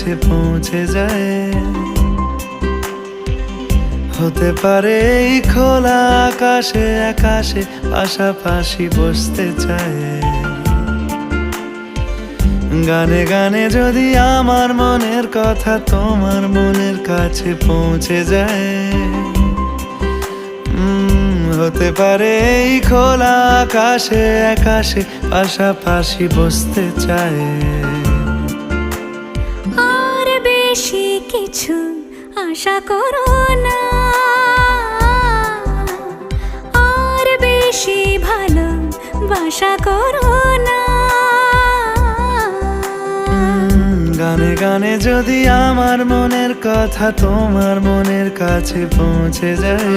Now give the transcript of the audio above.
কাছে পৌঁছে যায়। হতে পারে এই খোলা আকাশে আকাশে পাশাপাশি বসতে চায়। গানে গানে যদি আমার মনের কথা তোমার মনের কাছে পৌঁছে যায়। হতে পারে এই খোলা আকাশে আকাশে পাশাপাশি বসতে চায়। আর বেশি কিছু আশা করো না, আর বেশি ভালোবাসা করো না। গানে গানে যদি আমার মনের কথা তোমার মনের কাছে পৌঁছে যায়।